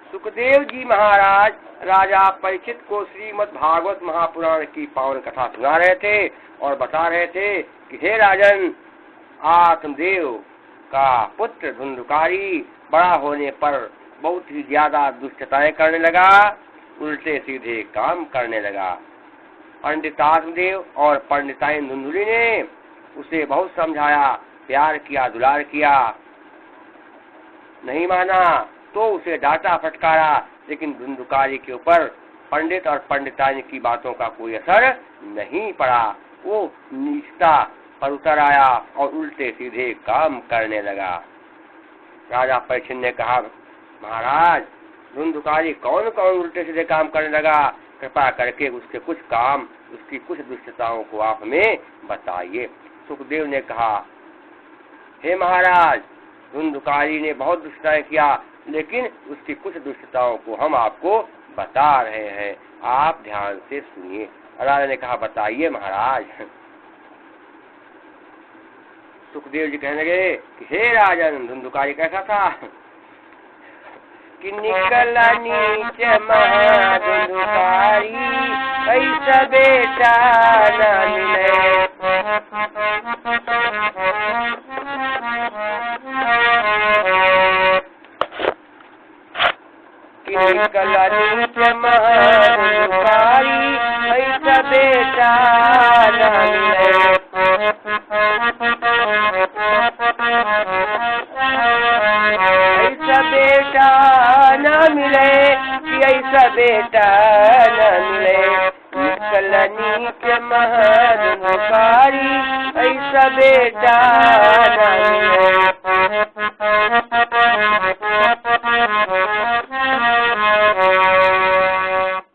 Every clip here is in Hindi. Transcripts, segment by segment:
सुखदेव जी महाराज राजा परीक्षित को श्रीमद् भागवत महापुराण की पावन कथा सुना रहे थे और बता रहे थे कि हे राजन, आत्मदेव का पुत्र धुंधुकारी बड़ा होने पर बहुत ही ज्यादा दुष्टताएं करने लगा, उल्टे सीधे काम करने लगा। पंडित आत्मदेव और पंडिताइन धुंधुली ने उसे बहुत समझाया, प्यार किया, दुलार किया, नहीं माना तो उसे डांटा फटकारा, लेकिन धुंधुकारी के ऊपर पंडित और पंडिताइन की बातों का कोई असर नहीं पड़ा। वो नीचता पर उतर आया और उल्टे सीधे काम करने लगा। राजा परीक्षित ने कहा, महाराज, धुंधुकारी कौन कौन उल्टे सीधे काम करने लगा? कृपा करके उसके कुछ काम, उसकी कुछ दुष्टताओं को आप हमें बताइए। सुखदेव ने कहा, हे महाराज, धुंधुकारी ने बहुत दुष्टताएं किया, लेकिन उसकी कुछ दुष्टताओं को हम आपको बता रहे हैं, आप ध्यान से सुनिए। राजा ने कहा, बताइए महाराज। सुखदेव जी कहने लगे कि हे राजन, धुंधुकारी कैसा था कि निकला नीच धुंधुकारी, ऐसा बेटा न मिले। कि निकला नीच धुंधुकारी, ऐसा बेटा न मिले। ऐसा बेटा न मिले, कि ऐसा बेटा न मिले। निकल नीच धुंधुकारी, ऐसा बेटा न मिले।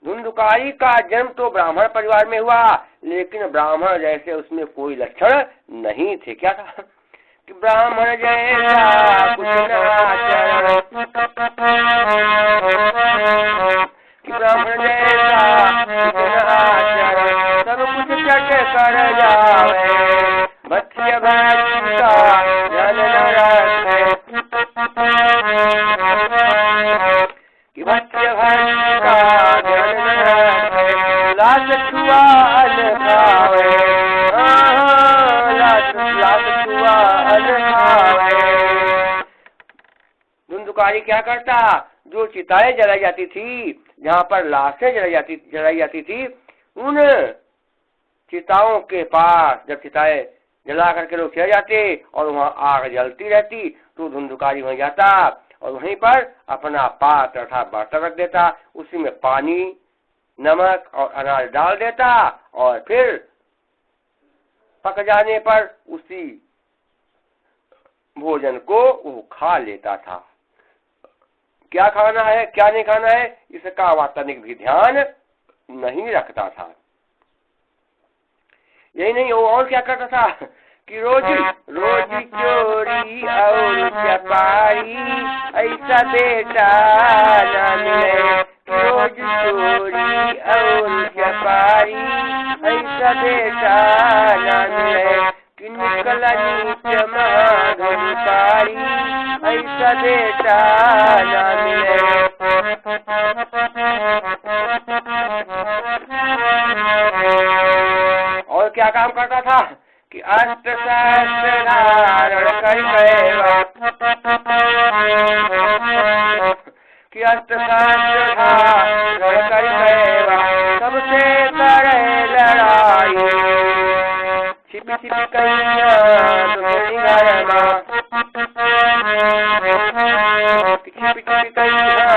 धुंधुकारी का जन्म तो ब्राह्मण परिवार में हुआ, लेकिन ब्राह्मण जैसे उसमें कोई लक्षण नहीं थे। क्या था कि ब्राह्मण जैसा कुछ आचरण, कि ब्राह्मण जैसा कुछ आचरण, सब कुछ चट कर जावे, भक्ष्य भक्ति का जन न रखे। कि भक्ष्य भक्ति का जन न रखे, लाश छुआ न खावे, धुंधुकारी क्या करता? जो चिताएं जलाई जाती थी, जहाँ पर लाशें जलाई जाती थी, उन चिताओं के पास जब चिताएं जला करके लोग चले जाते और वहाँ आग जलती रहती, तो धुंधुकारी वहीं जाता और वहीं पर अपना पात्र अर्थात बर्तन रख देता, उसी में पानी, नमक और अनाज डाल देता और फिर पक जाने पर उसी भोजन को वो खा लेता था। क्या खाना है, क्या नहीं खाना है, इसका वास्तविक भी ध्यान नहीं रखता था। यही नहीं, वो और क्या करता था कि रोजी चोरी और चपारी, ऐसा बेटा न मिले। रोज चोरी और चपारी, ऐसा बेटा न मिले। कि निकला नीच धुंधुकारी, ऐसा बेटा न मिले। और क्या काम करता था कि अस्त्र शस्त्र धारण कर गए, कि अस्त्र शस्त्र धारण कर गए, सबसे करे लड़ाई। छिपी छिपी कैया तुम्हें घर में, छिपी छिपी कैया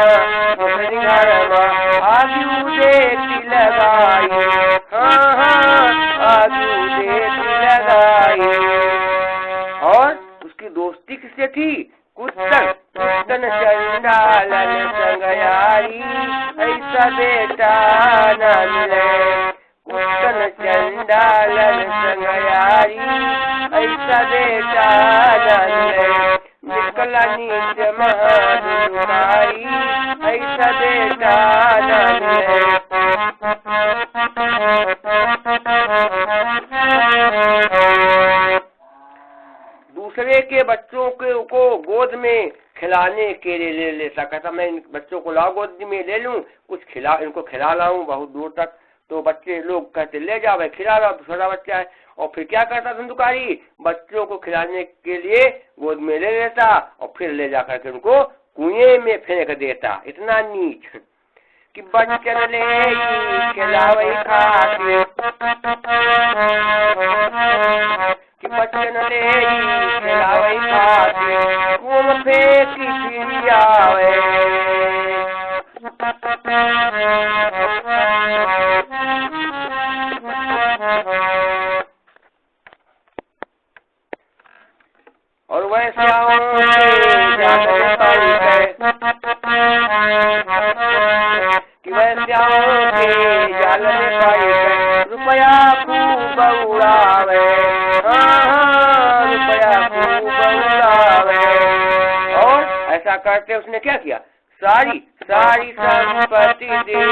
तुम्हें घर में, आगू देती लगाई, हाँ हाँ आगू देती लगाई। और उसकी दोस्ती किससे थी? कुत्तन चंडालन संग यारी, ऐसा बेटा न मिले। कुत्तन चंडालन संग यारी, ऐसा बेटा न मिले। निकला नीच धुंधुकारी, ऐसा बेटा न मिले। दूसरे के बच्चों को गोद में खिलाने के लिए ले लेता, कहता मैं इन बच्चों को लाओ गोद में ले लूं, कुछ इनको खिला लाऊं बहुत दूर तक। तो बच्चे लोग कहते ले जाओ भाई खिला लो, तो छोटा बच्चा है। और फिर क्या करता धुंधुकारी, बच्चों को खिलाने के लिए गोद में ले लेता और फिर ले जाकर के उनको कुएं में फेंक देता। इतना नीच कि बच्चन ले खिलावई खातिर, कि बच्चन ले खिलावई खातिर कुएं में फेंकी फिर आवे। और वैसे कि वैसे जाल में पाई रुपया खूब उड़ावे, रुपया खूब उड़ावे। और ऐसा करके उसने क्या किया, सारी सारी संपत्ति दे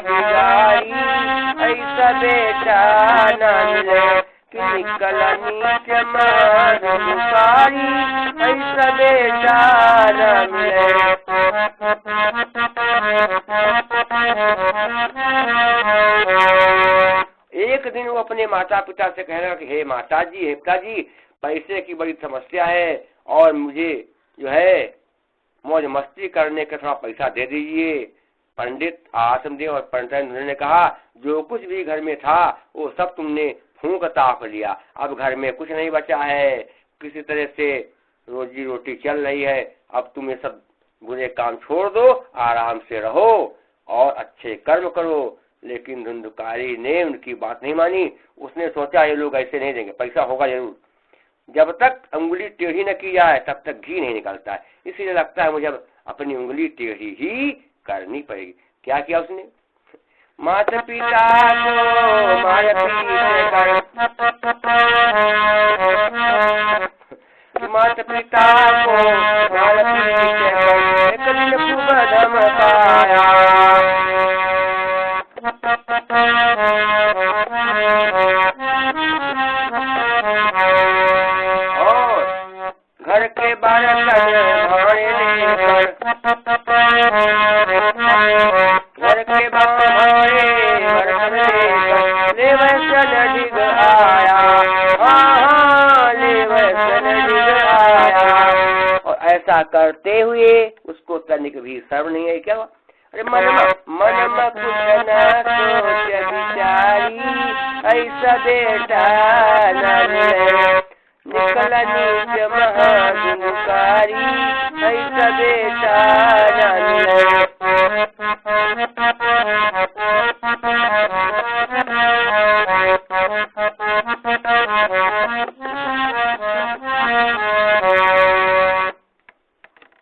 बिगाड़ी, ऐसा बेटा न मिले कि निकला नीचे मारी, ऐसा बेटा न मिले। एक दिन वो अपने माता पिता से कह रहा कि हे माता जी, हे पिताजी, पैसे की बड़ी समस्या है और मुझे जो है मौज मस्ती करने का थोड़ा पैसा दे दीजिए। पंडित आत्मदेव और पंडित ने कहा जो कुछ भी घर में था वो सब तुमने फूंक ताप लिया, अब घर में कुछ नहीं बचा है, किसी तरह से रोजी रोटी चल रही है, अब तुम ये सब बुरे काम छोड़ दो, आराम से रहो और अच्छे कर्म करो। लेकिन धुंधुकारी ने उनकी बात नहीं मानी। उसने सोचा ये लोग ऐसे नहीं देंगे, पैसा होगा जरूर, जब तक उंगली टेढ़ी न की जाए तब तक घी नहीं निकलता है, इसीलिए लगता है मुझे अपनी उंगली टेढ़ी ही करनी पड़ेगी। क्या किया उसने, माता पिता को माता पिता को एक दिन खूब धमकाया, और घर के बर्तन भाड़े लेकर, घर के भाड़े बर्तन लेकर ले वैसन डिग आया, ले वैसन डिग आया। और ऐसा करते हुए उसको तनिक भी शर्म नहीं है। क्या हुआ, अरे मन कुछ न सोच बिचारी, ऐसा बेटा न मिले, निकला नीच महाधुंधुकारी, ऐसा बेटा न मिले।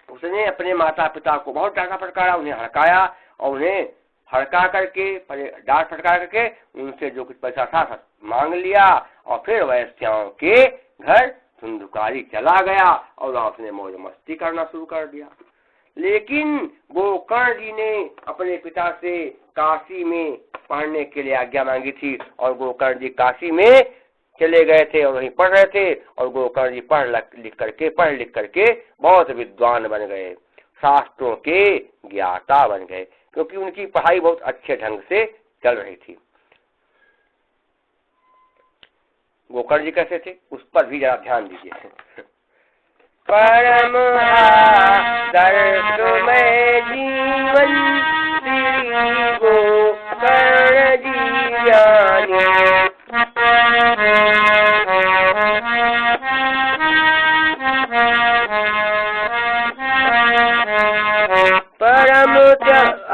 उसने अपने माता पिता को बहुत डांटा फटकारा, उन्हें हड़काया और उन्हें हड़का करके डांट फटका करके उनसे जो कुछ पैसा था सब मांग लिया और फिर वैश्याओं के घर धुंधुकारी चला गया और वहां उसने मौज मस्ती करना शुरू कर दिया। लेकिन गोकर्ण जी ने अपने पिता से काशी में पढ़ने के लिए आज्ञा मांगी थी और गोकर्ण जी काशी में चले गए थे और वहीं पढ़ रहे थे। और गोकर्ण जी पढ़ लिख करके बहुत विद्वान बन गए, शास्त्रों के ज्ञाता बन गए, क्योंकि उनकी पढ़ाई बहुत अच्छे ढंग से चल रही थी। गोकर्ण जी कैसे थे उस पर भी जरा ध्यान दीजिए। परम आदर्शमय जीवन श्री गोकर्ण जी जाने, परम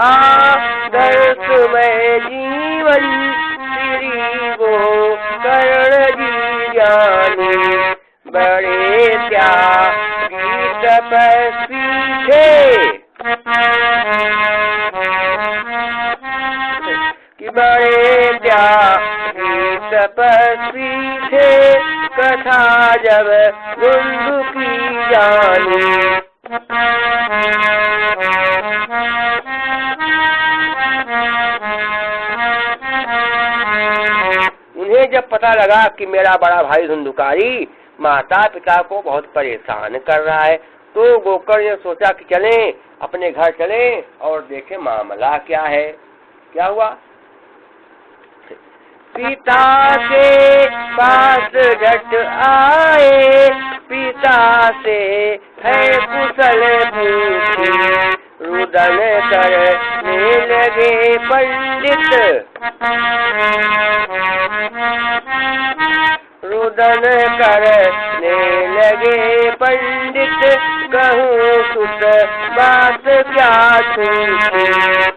आदर्शमय जीवन श्री गोकर्ण जी जाने, बड़े त्यागी तपस्वी थे कि बड़े त्यागी तपस्वी थे, कथा जब गुंडू की जानी। उन्हें जब पता लगा कि मेरा बड़ा भाई धुंधुकारी माता पिता को बहुत परेशान कर रहा है, तो गोकर्ण ने सोचा कि चलें, अपने घर चलें और देखें मामला क्या है। क्या हुआ? पिता के पास झट आए, पिता से है कुशल पूछे, रुदन करने लगे पंडित, रुदन करने लगे पंडित, कहूँ सुत बात क्या छूटे।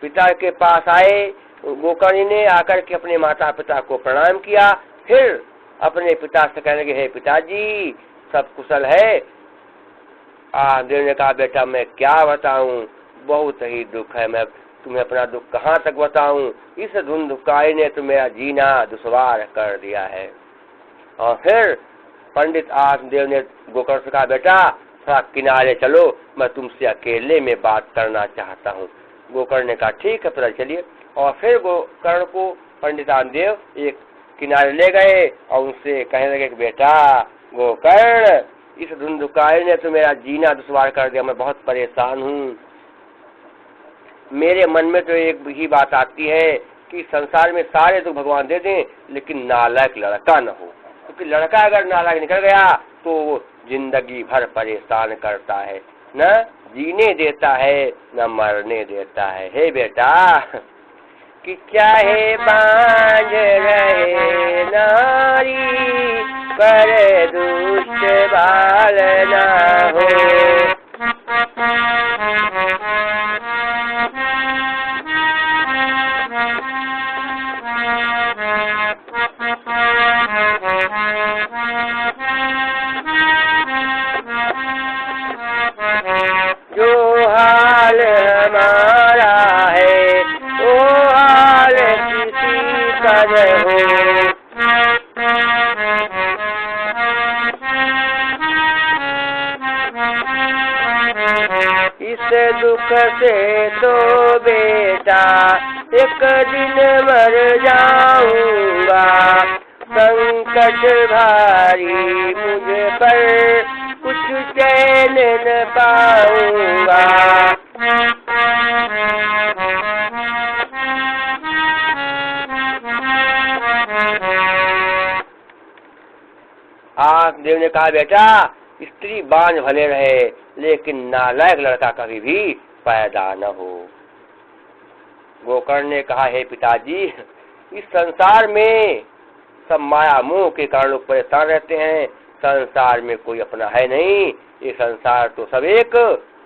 पिता के पास आए, गोकर्ण ने आकर के अपने माता पिता को प्रणाम किया, फिर अपने पिता से कहने लगे, हे पिताजी सब कुशल है? देव ने कहा, बेटा मैं क्या बताऊं, बहुत ही दुख है, मैं तुम्हें अपना दुख कहाँ तक बताऊं, इस धुंधुकाई ने तो मेरा जीना दुश्वार कर दिया है। और फिर पंडित आत्मदेव ने गोकर्ण से कहा, बेटा थोड़ा किनारे चलो, मैं तुमसे अकेले में बात करना चाहता हूँ। गोकर्ण ने कहा, ठीक है पता चलिए। और फिर गोकर्ण को पंडित आत्मदेव एक किनारे ले गए और उनसे कहने लगे कि बेटा गोकर्ण, इस धुंधुकाई ने तो मेरा जीना दुश्वार कर दिया, मैं बहुत परेशान हूँ। मेरे मन में तो एक ही बात आती है कि संसार में सारे तो भगवान दे दें, लेकिन नालायक लड़का न हो, क्योंकि लड़का अगर नालायक निकल गया तो वो जिंदगी भर परेशान करता है, न जीने देता है न मरने देता है। हे बेटा कि चाहे बांझ रहे नारी, पर दुष्ट बाल ना हो। जो हाल हमारा है वो हाल किसी का न हो। इस दुख से तो बेटा एक दिन मर जाऊंगा, संकट भारी मुझ पर कुछ चैन न पाऊंगा। देव ने कहा, बेटा स्त्री बांझ भले रहे, लेकिन नालायक लड़का कभी भी पैदा न हो। गोकर्ण ने कहा, हे पिताजी इस संसार में सब माया मोह के कारण लोग परेशान रहते हैं, संसार में कोई अपना है नहीं, ये संसार तो सब एक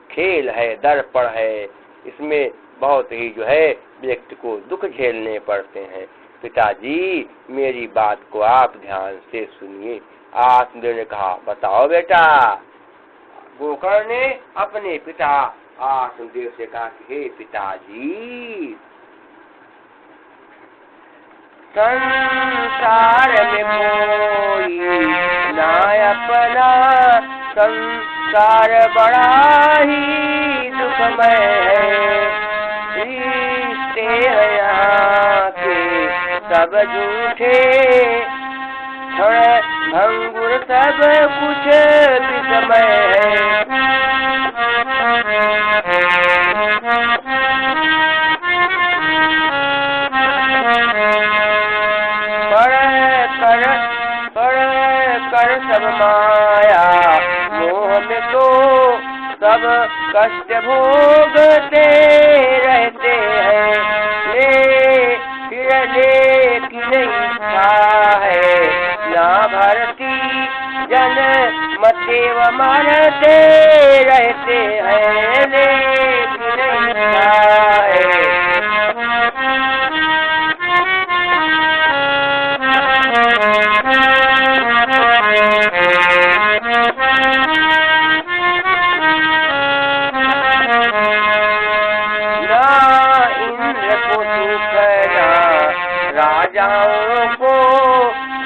खेल है, दर्पण है, इसमें बहुत ही जो है व्यक्ति को दुख झेलने पड़ते हैं। पिताजी मेरी बात को आप ध्यान से सुनिए। आत्मदेव ने कहा, बताओ बेटा। गोकर्ण ने अपने पिता आत्मदेव से कहा, हे पिताजी संसार में कोई ना अपना, संसार बड़ा ही दुखमय है, रिश्ते यहाँ के सब झूठे, क्षण भंगुर सब कुछ विषमय है। कर सब माया मोह में तो सब कष्ट भोगते रहते हैं, लेकिन इच्छा है ना भरती, जन मतेव मरते रहते हैं, लेकिन इच्छा है। राजाओं को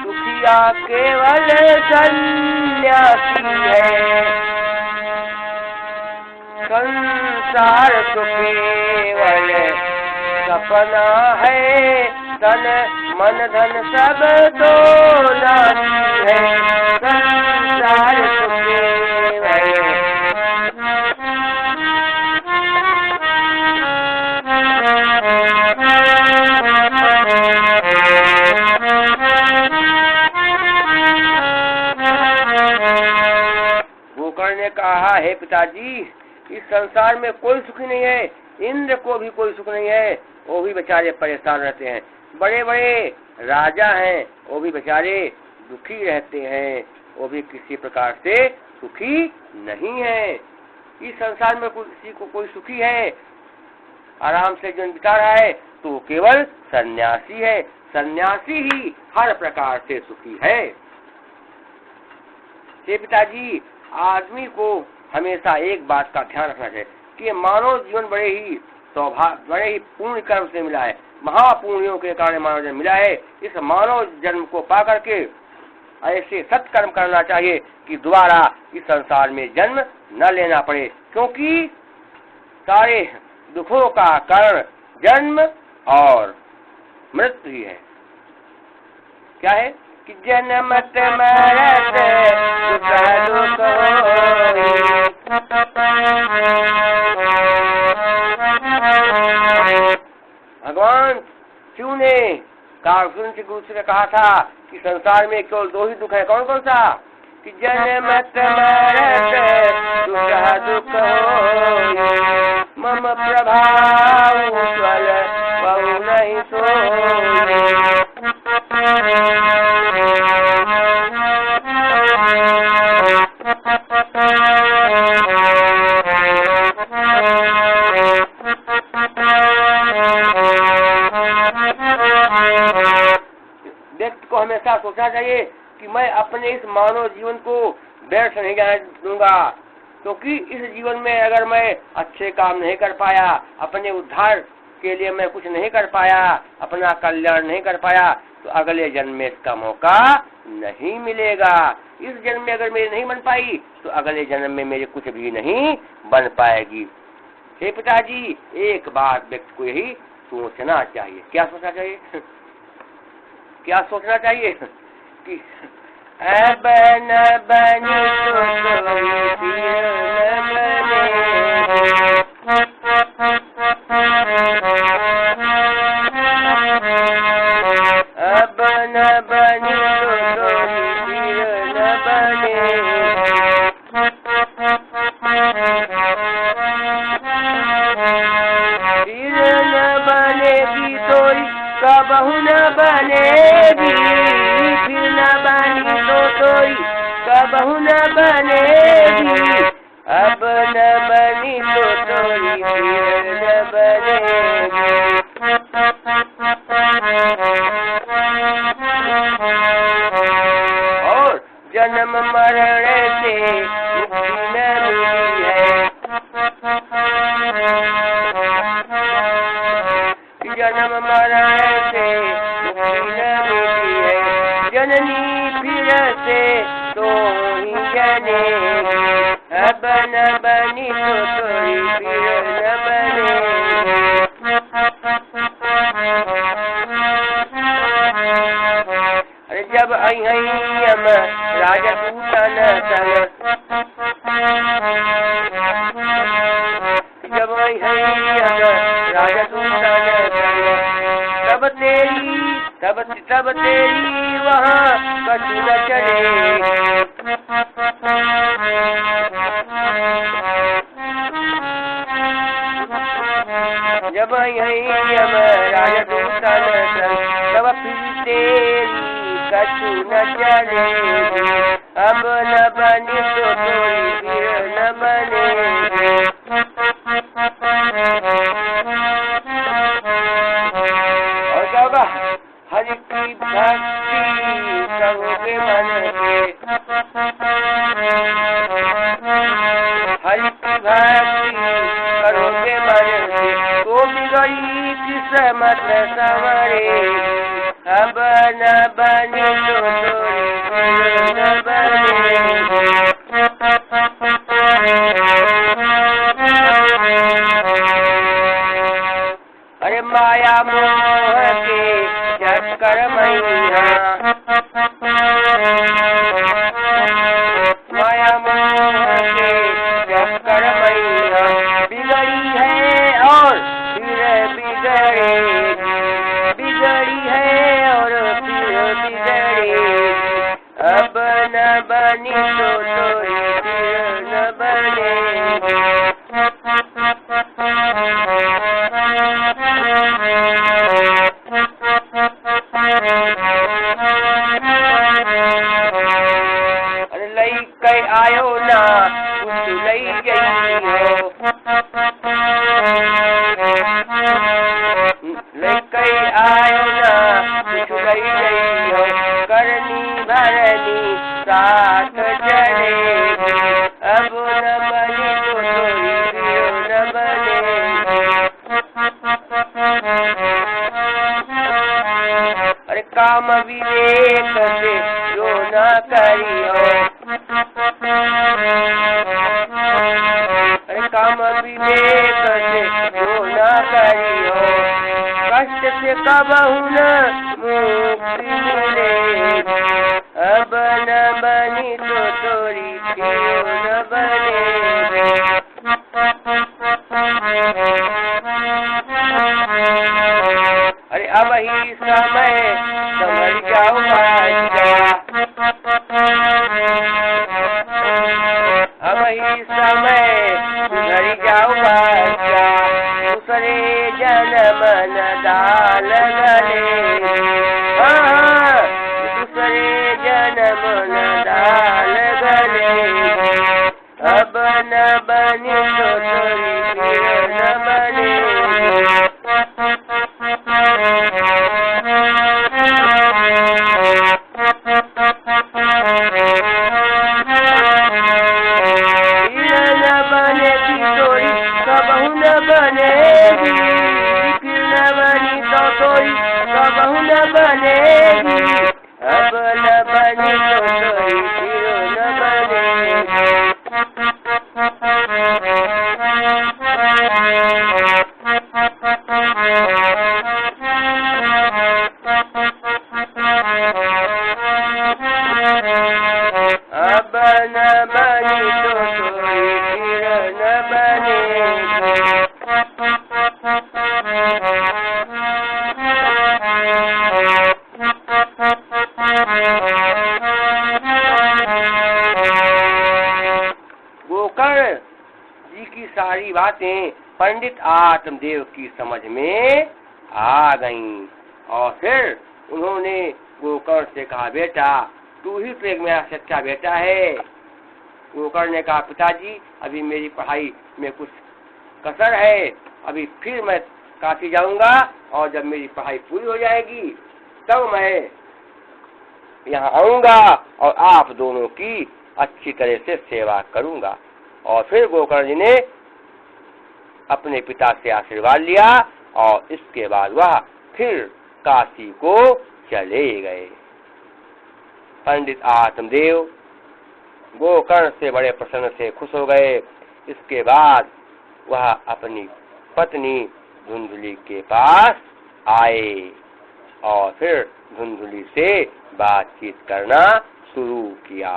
दुखिया केवल सन्यासी है, संसार तो केवल सपना है तन मन धन सब तो नासी है, संसार सुखे है। गोकर्ण ने कहा, हे पिताजी, इस संसार में कोई सुखी नहीं है, इंद्र को भी कोई सुख नहीं है, वो भी बेचारे परेशान रहते हैं। बड़े बड़े राजा हैं, वो भी बेचारे दुखी रहते हैं, वो भी किसी प्रकार से सुखी नहीं है। इस संसार में किसी को कोई सुखी है, आराम से जीवन बिता रहा है, तो केवल सन्यासी है। सन्यासी ही हर प्रकार से सुखी है। हे पिताजी, आदमी को हमेशा एक बात का ध्यान रखना चाहिए कि मानव जीवन बड़े ही पूर्ण कर्म से मिला है, महापुण्यों के कारण मानव जन्म मिला है। इस मानव जन्म को पा करके ऐसे सत्कर्म करना चाहिए कि दोबारा इस संसार में जन्म न लेना पड़े, क्योंकि सारे दुखों का कारण जन्म और मृत्यु ही है। क्या है कि जन्मत मरत दुख होई। भगवान शिव ने कारुण से गुरु से कहा था कि संसार में केवल दो ही दुख है। कौन कौन सा? कि जन्मत मरत दुख होई, मम प्रभाव ज्वल बहु नहीं सोई। व्यक्ति को हमेशा सोचना चाहिए कि मैं अपने इस मानव जीवन को व्यर्थ नहीं जाने दूंगा, क्योंकि इस जीवन में अगर मैं अच्छे काम नहीं कर पाया, अपने उद्धार के लिए मैं कुछ नहीं कर पाया, अपना कल्याण नहीं कर पाया, तो अगले जन्म में इसका मौका नहीं मिलेगा। इस जन्म में अगर मेरी नहीं बन पाई, तो अगले जन्म में मेरे कुछ भी नहीं बन पाएगी। हे पिताजी, एक बात व्यक्ति को यही सोचना चाहिए। क्या सोचना चाहिए? क्या सोचना चाहिए कि अब न बनी तो कोई न बने, अब न बनी तो कोई न बने, फिर न बनेगी तोरी कबहू न बनेगी, फिर न बनी तो तोरी कबहू न बनेगी, अब न बनी तो तोरी फिर न बनेगी। और जन्म मरण से मुक्ति न मिली है, जन्म मरण से मुक्ति न मिली है, जननी फिर से तो ही जनेगी, अब न बनी तो तोरी फिर न बनेगी। अरे जब अयम राजपूतन संग, जब अयम राजपूतन तब तेरी वहाँ कछु न चले, जब यम राजपूतन तब फिर तेरी कछु न चलेगी, अब न बनी तो तोरी फिर न बनेगी। और क्या होगा? हरि की भक्ति करोगे मन से, हरि की भक्ति करोगे मन से, तो बिगड़ी किस्मत संवरेगी, अब न बनी तो तोरी फिर न बनेगी। अरे माया हो, करनी भरनी साथ चलेगी, अब न बनी तो थोड़ी फिर न बनेगी। अरे काम विवेक से जो न करियो, अरे काम विवेक से जो न करियो, कष्ट से कबहु न मुक्ति मिलेगी, अब न बनी तो थोड़ी फिर न बनेगी। अरे अब ही समय समझ जाओ बच्चा, अब ही समय सुधर जाओ बच्चा, दूसरे जन्म न डाल गले, हाँ दूसरे जन्म न डाल गले, अब न बनी तो थोड़ी फिर न बनेगी। अब न बनी तो थोड़ी फिर न बनेगी। अब न बनी तो थोड़ी फिर न बनेगी। गोकर्ण जी की सारी बातें पंडित आत्मदेव की समझ में आ गईं और फिर उन्होंने गोकर्ण से कहा, बेटा तू ही तो एक मेरा सच्चा बेटा है। गोकर्ण ने कहा, पिताजी अभी मेरी पढ़ाई में कुछ कसर है, अभी फिर मैं काशी जाऊंगा और जब मेरी पढ़ाई पूरी हो जाएगी तब मैं यहाँ आऊंगा और आप दोनों की अच्छी तरह से सेवा करूंगा। और फिर गोकर्ण जी ने अपने पिता से आशीर्वाद लिया और इसके बाद वह फिर काशी को चले गए। पंडित आत्मदेव गोकर्ण से बड़े प्रसन्न से खुश हो गए। इसके बाद वह अपनी पत्नी धुंधुली के पास आए और फिर धुंधुली से बातचीत करना शुरू किया।